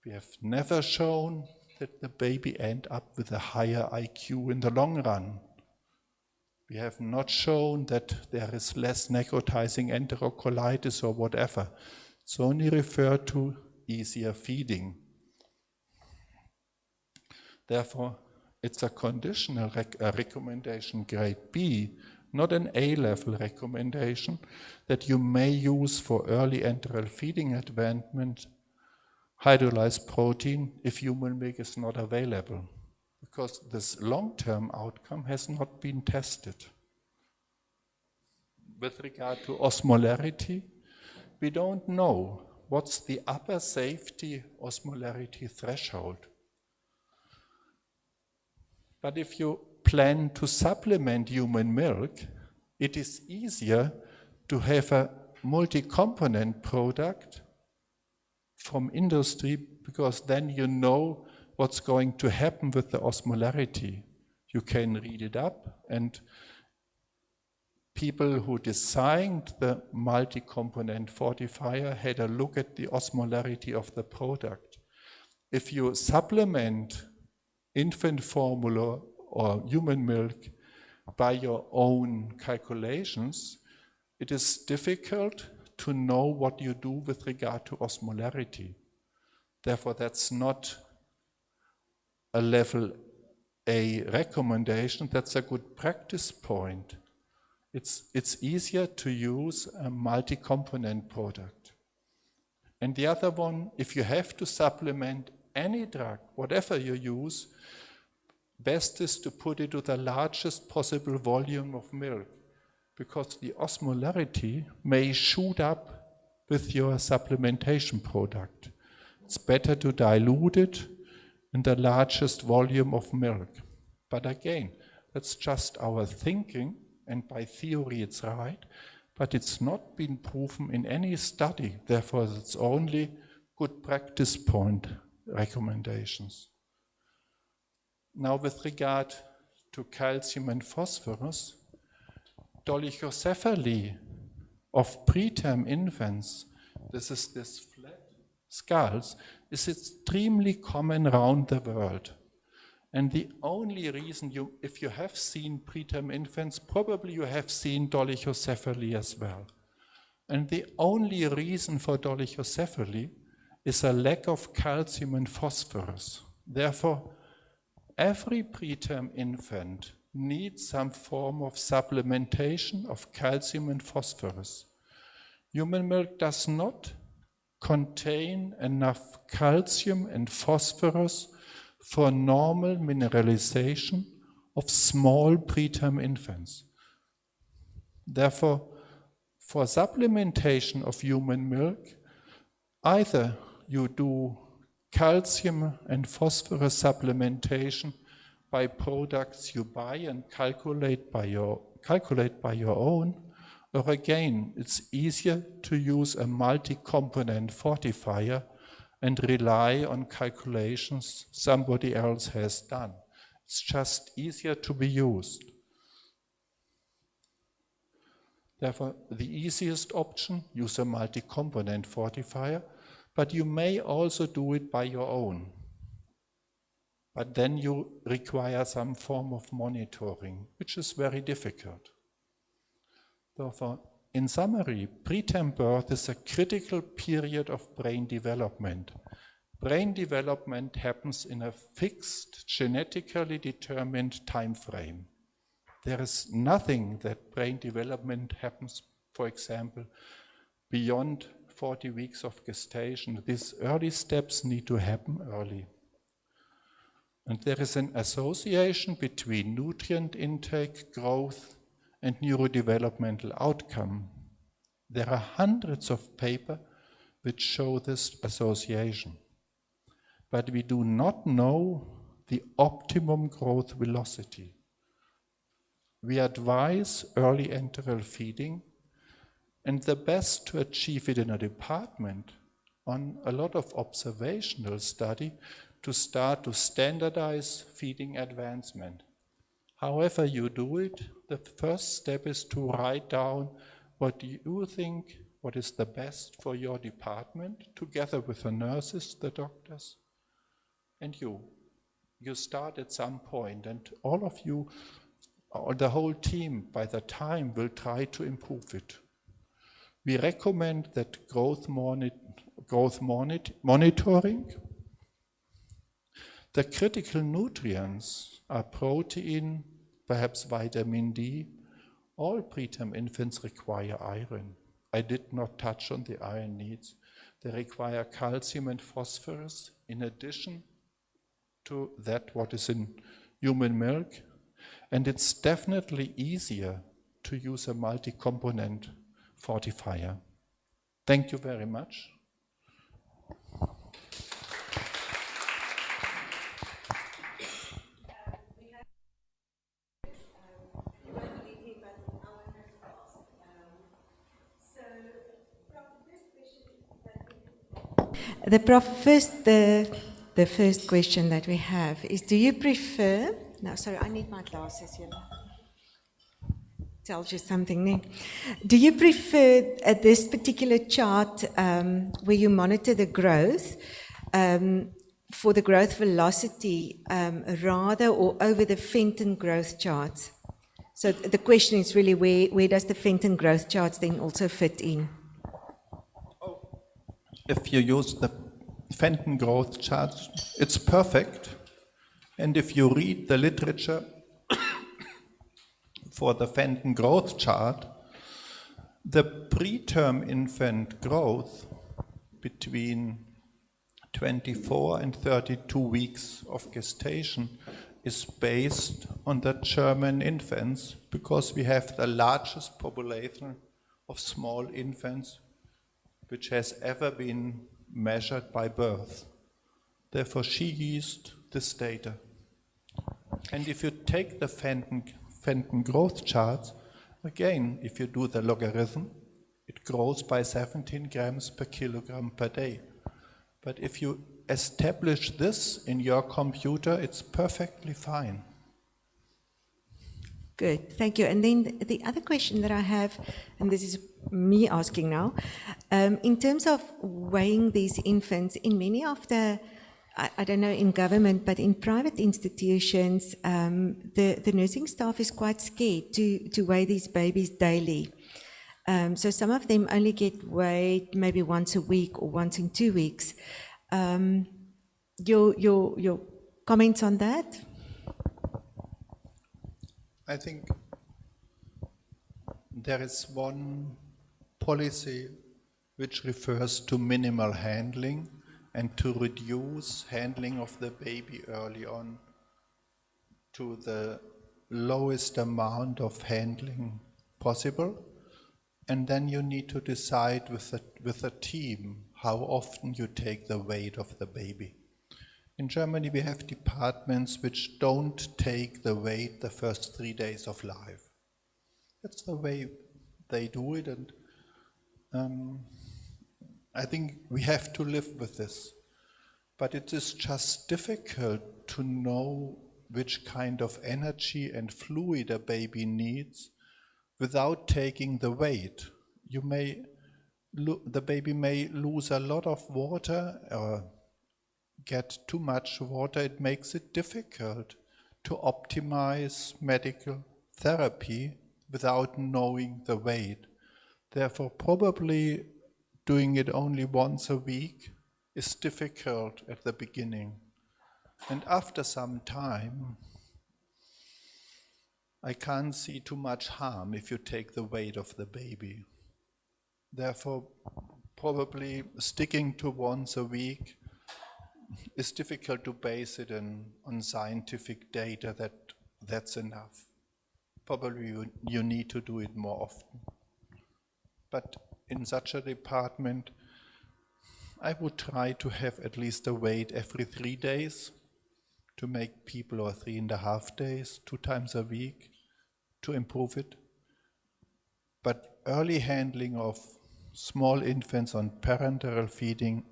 We have never shown that the baby ends up with a higher IQ in the long run. We have not shown that there is less necrotizing enterocolitis or whatever. It's only referred to easier feeding. Therefore, it's a conditional recommendation grade B, not an A-level recommendation that you may use for early enteral feeding advancement hydrolyzed protein if human milk is not available, because this long-term outcome has not been tested. With regard to osmolarity, we don't know what's the upper safety osmolarity threshold. But if you plan to supplement human milk, it is easier to have a multi-component product from industry, because then you know what's going to happen with the osmolarity. You can read it up, and people who designed the multi-component fortifier had a look at the osmolarity of the product. If you supplement infant formula or human milk by your own calculations, it is difficult to know what you do with regard to osmolarity. Therefore, that's not a level A recommendation, that's a good practice point. It's easier to use a multi-component product. And the other one, if you have to supplement any drug, whatever you use, best is to put it to the largest possible volume of milk, because the osmolarity may shoot up with your supplementation product. It's better to dilute it in the largest volume of milk. But again, that's just our thinking, and by theory it's right, but it's not been proven in any study. Therefore, it's only good practice point recommendations. Now, with regard to calcium and phosphorus, dolichocephaly of preterm infants, this flat skulls, is extremely common around the world. And the only reason if you have seen preterm infants, probably you have seen dolichocephaly as well. And the only reason for dolichocephaly is a lack of calcium and phosphorus. Therefore, every preterm infant needs some form of supplementation of calcium and phosphorus. Human milk does not contain enough calcium and phosphorus for normal mineralization of small preterm infants. Therefore, for supplementation of human milk, either you do calcium and phosphorus supplementation by products you buy and calculate by your own, or again, it's easier to use a multi-component fortifier and rely on calculations somebody else has done. It's just easier to be used. Therefore, the easiest option, use a multi-component fortifier, but you may also do it by your own. But then you require some form of monitoring, which is very difficult. Therefore, in summary, preterm birth is a critical period of brain development. Brain development happens in a fixed, genetically determined time frame. There is nothing that brain development happens, for example, beyond 40 weeks of gestation. These early steps need to happen early. And there is an association between nutrient intake, growth, and neurodevelopmental outcome. There are hundreds of papers which show this association. But we do not know the optimum growth velocity. We advise early enteral feeding, and the best to achieve it in a department on a lot of observational study to start to standardize feeding advancement. However you do it, the first step is to write down what you think, what is the best for your department, together with the nurses, the doctors, and you. You start at some point, and all of you, or the whole team, by the time will try to improve it. We recommend that growth monitoring. The critical nutrients are protein, perhaps vitamin D. All preterm infants require iron. I did not touch on the iron needs. They require calcium and phosphorus in addition to that what is in human milk. And it's definitely easier to use a multi-component fortifier. Thank you very much. The first question that we have is, do you prefer, no, sorry, I need my glasses here. Tells you something there. Do you prefer this particular chart where you monitor the growth for the growth velocity rather or over the Fenton growth charts? So the question is really where does the Fenton growth charts then also fit in? If you use the Fenton growth charts, it's perfect. And if you read the literature for the Fenton growth chart, the preterm infant growth between 24 and 32 weeks of gestation is based on the German infants because we have the largest population of small infants which has ever been measured by birth. Therefore, she used this data. And if you take the Fenton growth charts, again, if you do the logarithm, it grows by 17 grams per kilogram per day. But if you establish this in your computer, it's perfectly fine. Good, thank you. And then the other question that I have, and this is me asking now, in terms of weighing these infants, in many of the, I don't know in government, but in private institutions, the nursing staff is quite scared to weigh these babies daily. So some of them only get weighed maybe once a week or once in 2 weeks. Your comments on that? I think there is one policy which refers to minimal handling and to reduce handling of the baby early on to the lowest amount of handling possible. And then you need to decide with a team how often you take the weight of the baby. In Germany, we have departments which don't take the weight the first 3 days of life. That's the way they do it, and I think we have to live with this. But it is just difficult to know which kind of energy and fluid a baby needs without taking the weight. The baby may lose a lot of water or get too much water. It makes it difficult to optimize medical therapy without knowing the weight. Therefore, probably doing it only once a week is difficult at the beginning. And after some time, I can't see too much harm if you take the weight of the baby. Therefore, probably sticking to once a week is difficult to base it on scientific data that's enough. Probably you need to do it more often. But in such a department, I would try to have at least a weight every 3 days to make people, or 3.5 days, 2 times a week, to improve it. But early handling of small infants on parenteral feeding,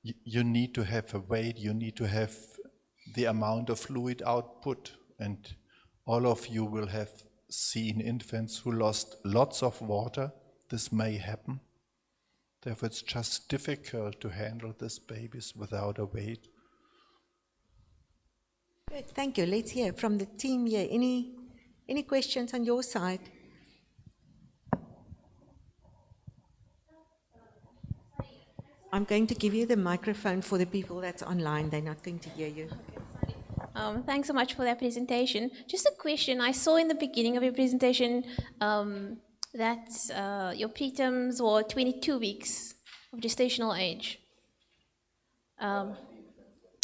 you need to have a weight, you need to have the amount of fluid output, and all of you will have seen infants who lost lots of water. This may happen. Therefore, it's just difficult to handle these babies without a weight. Good, thank you. Let's hear from the team here. Any questions on your side? I'm going to give you the microphone for the people that's online. They're not going to hear you. Thanks so much for that presentation. Just a question. I saw in the beginning of your presentation that your preterms were 22 weeks of gestational age.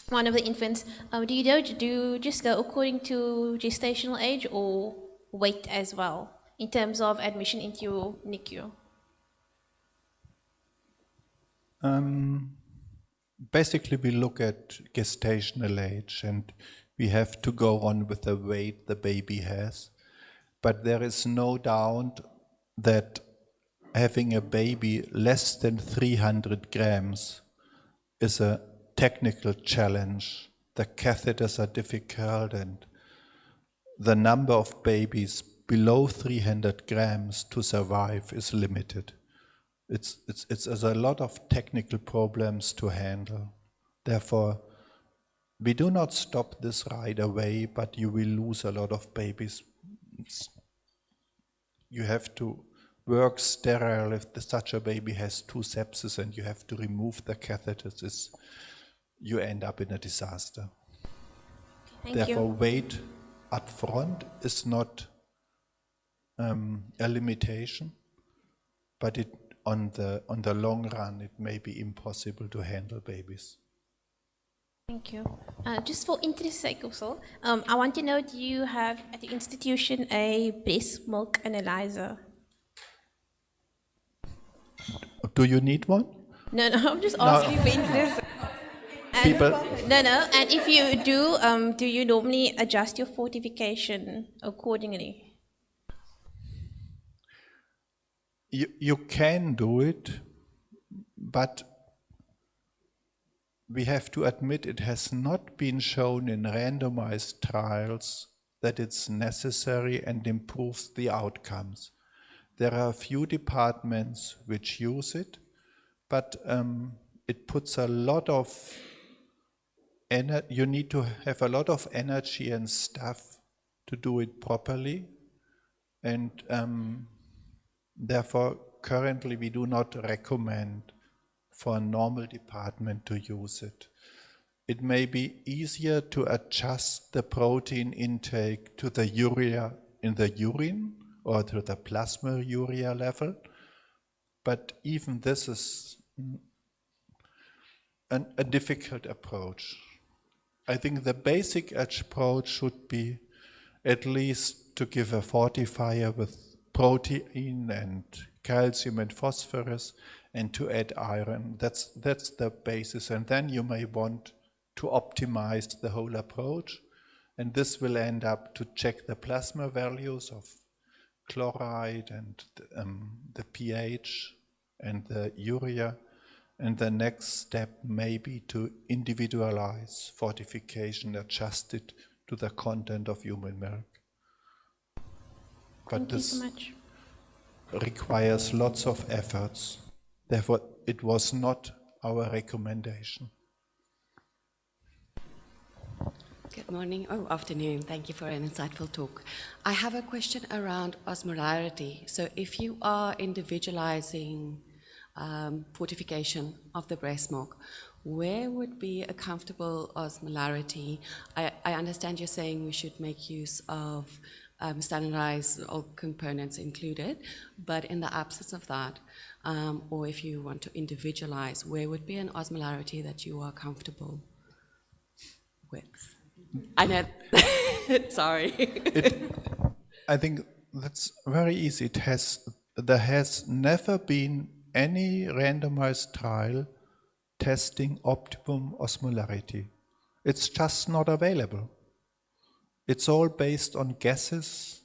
One of the infants. Do you just go according to gestational age or weight as well in terms of admission into your NICU? Basically, we look at gestational age, and we have to go on with the weight the baby has. But there is no doubt that having a baby less than 300 grams is a technical challenge. The catheters are difficult, and the number of babies below 300 grams to survive is limited. It's a lot of technical problems to handle. Therefore, we do not stop this right away, but you will lose a lot of babies. You have to work sterile if such a baby has 2 sepsis and you have to remove the catheters. You end up in a disaster. Therefore, weight up front is not a limitation, but on the long run, it may be impossible to handle babies. Thank you. Just for interest sake also, I want to know, do you have at the institution a breast milk analyzer? Do you need one? No, I'm just asking for interest. People. No. And if you do you normally adjust your fortification accordingly? You can do it, but we have to admit it has not been shown in randomized trials that it's necessary and improves the outcomes. There are a few departments which use it, but it puts a lot of you need to have a lot of energy and staff to do it properly, and therefore currently we do not recommend for a normal department to use it. It may be easier to adjust the protein intake to the urea in the urine or to the plasma urea level, but even this is a difficult approach. I think the basic approach should be at least to give a fortifier with protein and calcium and phosphorus and to add iron. That's the basis, and then you may want to optimize the whole approach, and this will end up to check the plasma values of chloride and the pH and the urea, and the next step may be to individualize fortification, adjust it to the content of human milk. But Thank you so much. requires lots of efforts. Therefore, it was not our recommendation. Good morning, afternoon. Thank you for an insightful talk. I have a question around osmolarity. So if you are individualizing fortification of the breast milk, where would be a comfortable osmolarity? I understand you're saying we should make use of standardized all components included, but in the absence of that, or if you want to individualize, where would be an osmolarity that you are comfortable with? I know, sorry. I think that's very easy. There has never been any randomized trial testing optimum osmolarity. It's just not available. It's all based on guesses.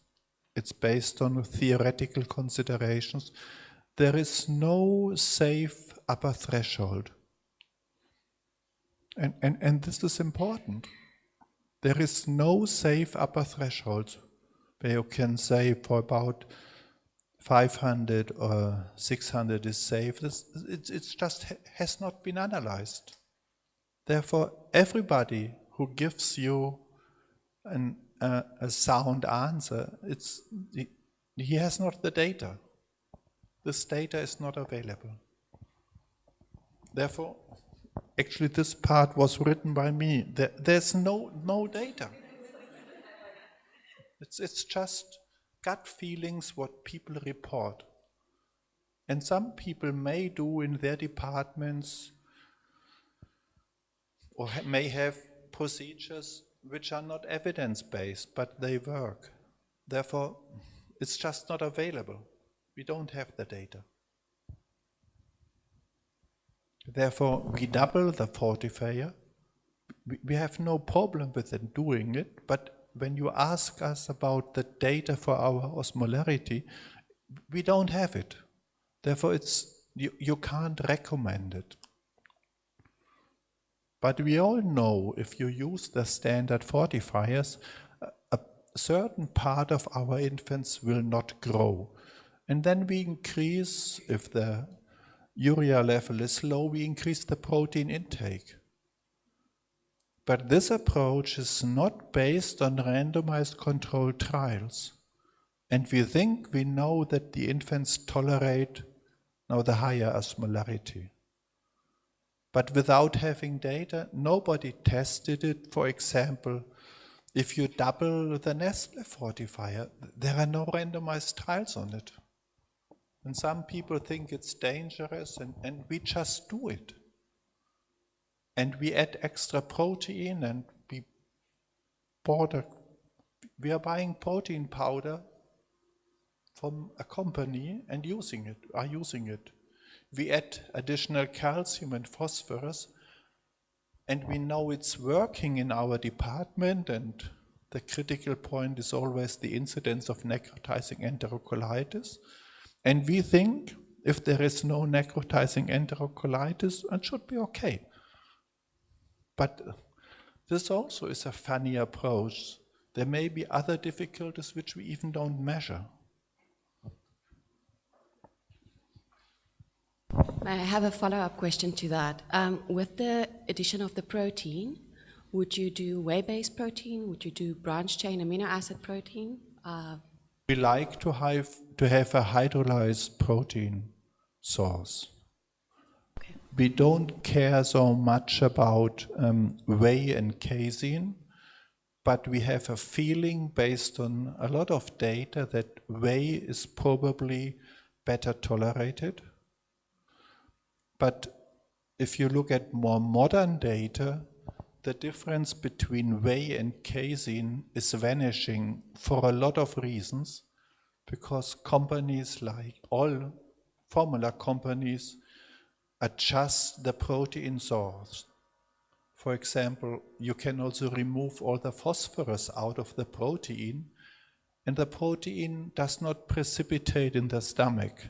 It's based on theoretical considerations. There is no safe upper threshold. And this is important. There is no safe upper threshold where you can say for about 500 or 600 is safe. It's just has not been analyzed. Therefore, everybody who gives you a sound answer, he has not the data. This data is not available. Therefore, actually this part was written by me. There's no data. It's just gut feelings, what people report. And some people may do in their departments or may have procedures which are not evidence-based, but they work. Therefore, it's just not available. We don't have the data. Therefore, we double the fortifier. We have no problem with it doing it, but when you ask us about the data for our osmolarity, we don't have it. Therefore, you can't recommend it. But we all know if you use the standard fortifiers, a certain part of our infants will not grow. And then we increase, if the urea level is low, we increase the protein intake. But this approach is not based on randomized controlled trials. And we think we know that the infants tolerate now the higher osmolarity. But without having data, nobody tested it. For example, if you double the Nestle fortifier, there are no randomized trials on it. And some people think it's dangerous, and we just do it. And we add extra protein, and we are buying protein powder from a company and are using it. We add additional calcium and phosphorus, and we know it's working in our department, and the critical point is always the incidence of necrotizing enterocolitis. And we think if there is no necrotizing enterocolitis, it should be okay. But this also is a funny approach. There may be other difficulties which we even don't measure. I have a follow-up question to that. With the addition of the protein, would you do whey-based protein? Would you do branched-chain amino acid protein? We like to have a hydrolyzed protein source. Okay. We don't care so much about whey and casein, but we have a feeling based on a lot of data that whey is probably better tolerated. But if you look at more modern data, the difference between whey and casein is vanishing for a lot of reasons, because companies like all formula companies adjust the protein source. For example, you can also remove all the phosphorus out of the protein, and the protein does not precipitate in the stomach.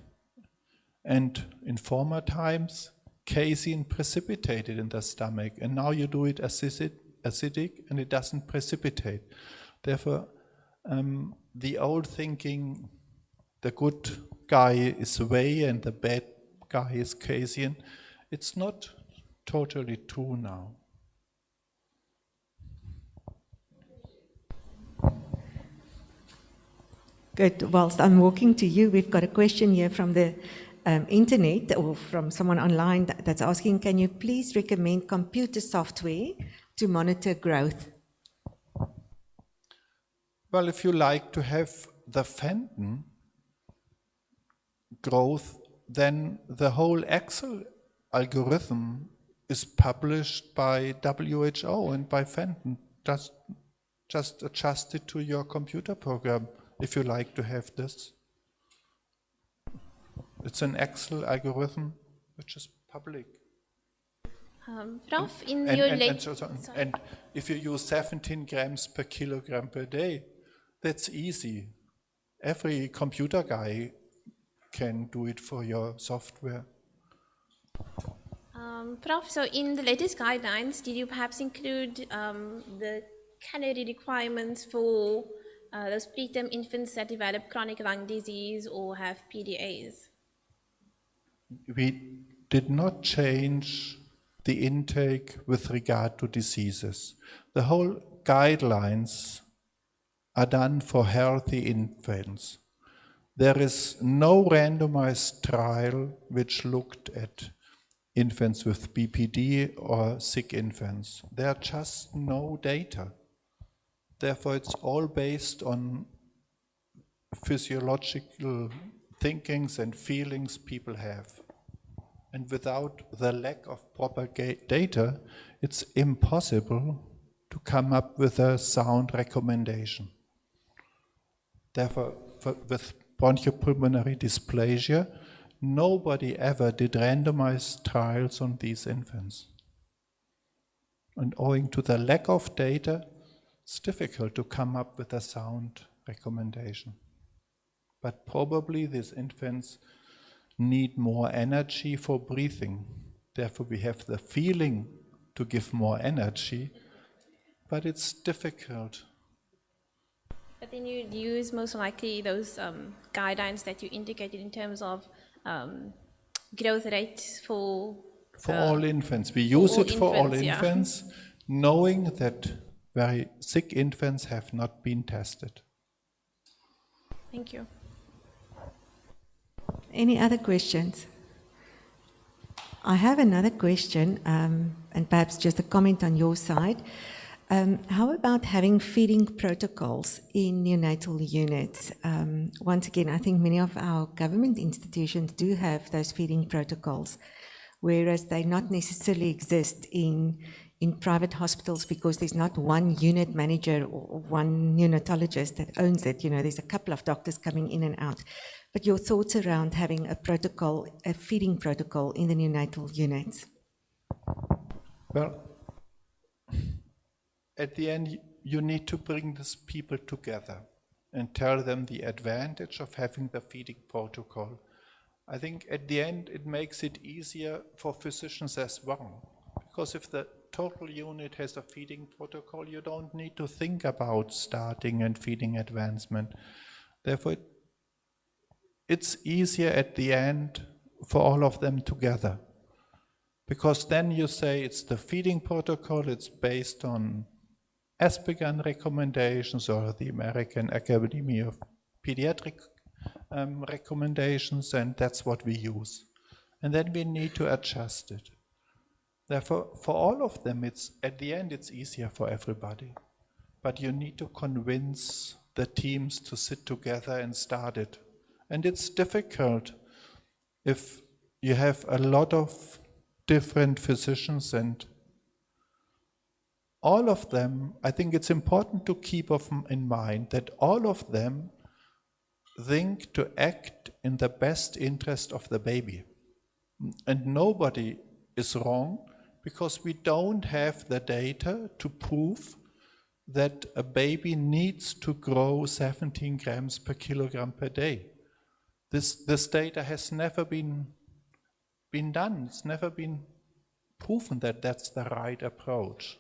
And in former times, casein precipitated in the stomach, and now you do it acidic and it doesn't precipitate. Therefore, the old thinking, the good guy is whey and the bad guy is casein, it's not totally true now. Good. Whilst I'm walking to you, we've got a question here from the internet, or from someone online that's asking, can you please recommend computer software to monitor growth? Well, if you like to have the Fenton growth, then the whole Excel algorithm is published by WHO and by Fenton. Just adjust it to your computer program if you like to have this. It's an Excel algorithm which is public. Prof, in And, your and, late... and, so, and if you use 17 grams per kilogram per day, that's easy. Every computer guy can do it for your software. Prof, so in the latest guidelines, did you perhaps include the calorie requirements for those preterm infants that develop chronic lung disease or have PDAs? We did not change the intake with regard to diseases. The whole guidelines are done for healthy infants. There is no randomized trial which looked at infants with BPD or sick infants. There are just no data. Therefore, it's all based on physiological thinkings and feelings people have. And without the lack of proper data, it's impossible to come up with a sound recommendation. Therefore, with bronchopulmonary dysplasia, nobody ever did randomized trials on these infants. And owing to the lack of data, it's difficult to come up with a sound recommendation. But probably these infants need more energy for breathing. Therefore, we have the feeling to give more energy, but it's difficult. But then you'd use most likely those guidelines that you indicated in terms of growth rates for all infants. We use it for all infants, yeah. infants. knowing that very sick infants have not been tested. Thank you. Any other questions? I have another question, and perhaps just a comment on your side. How about having feeding protocols in neonatal units? Once again, I think many of our government institutions do have those feeding protocols, whereas they not necessarily exist in private hospitals because there's not one unit manager or one neonatologist that owns it. You know, there's a couple of doctors coming in and out. But your thoughts around having a protocol, a feeding protocol in the neonatal units? Well, at the end, you need to bring these people together and tell them the advantage of having the feeding protocol. I think at the end, it makes it easier for physicians as well. Because if the total unit has a feeding protocol, you don't need to think about starting and feeding advancement. Therefore, it's easier at the end for all of them together. Because then you say it's the feeding protocol, it's based on Asperger recommendations or the American Academy of Pediatric recommendations, and that's what we use. And then we need to adjust it. Therefore, for all of them, at the end, it's easier for everybody. But you need to convince the teams to sit together and start it. And it's difficult if you have a lot of different physicians, and all of them, I think it's important to keep in mind that all of them think to act in the best interest of the baby. And nobody is wrong, because we don't have the data to prove that a baby needs to grow 17 grams per kilogram per day. This data has never been done. It's never been proven that that's the right approach.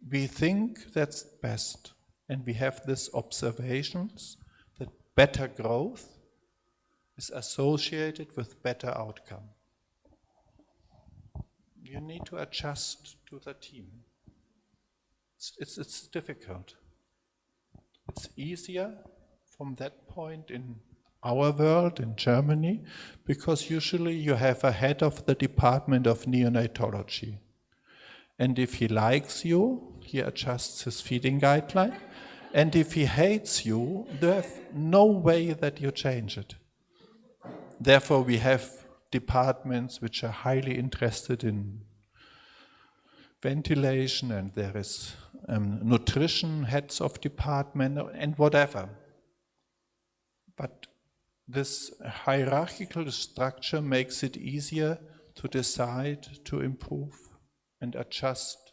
We think that's best, and we have these observations that better growth is associated with better outcome. You need to adjust to the team. It's difficult. It's easier from that point in our world, in Germany, because usually you have a head of the department of neonatology. And if he likes you, he adjusts his feeding guideline. And if he hates you, there's no way that you change it. Therefore, we have departments which are highly interested in ventilation, and there is nutrition heads of department and whatever. But this hierarchical structure makes it easier to decide to improve and adjust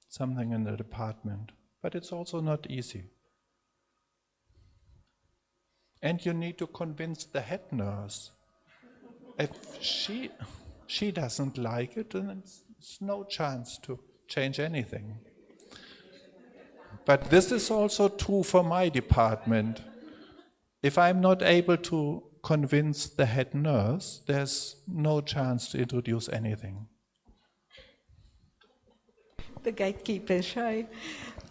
something in the department. But it's also not easy. And you need to convince the head nurse. If she doesn't like it, then it's no chance to change anything. But this is also true for my department. If I'm not able to convince the head nurse, there's no chance to introduce anything. The gatekeepers, right?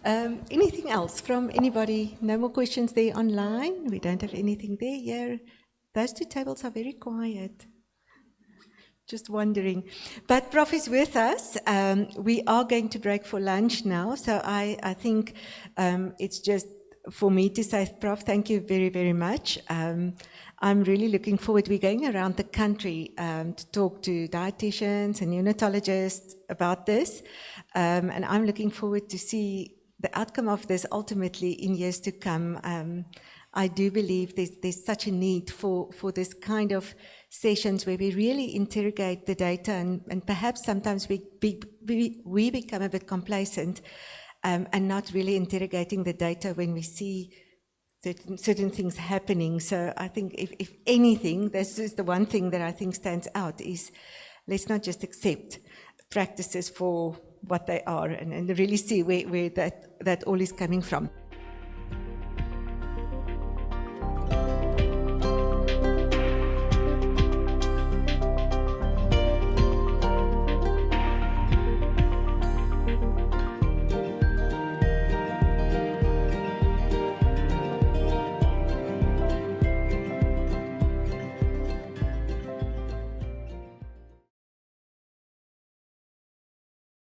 Anything else from anybody? No more questions there online? We don't have anything there. Yeah, those two tables are very quiet. Just wondering. But Prof is with us. We are going to break for lunch now. So I think it's just for me to say, Prof, thank you very, very much. I'm really looking forward. We're going around the country to talk to dietitians and neonatologists about this. And I'm looking forward to see the outcome of this ultimately in years to come. I do believe there's such a need for this kind of sessions where we really interrogate the data, and perhaps sometimes we become a bit complacent and not really interrogating the data when we see certain things happening. So I think if anything, this is the one thing that I think stands out, is let's not just accept practices for what they are, and really see where that all is coming from.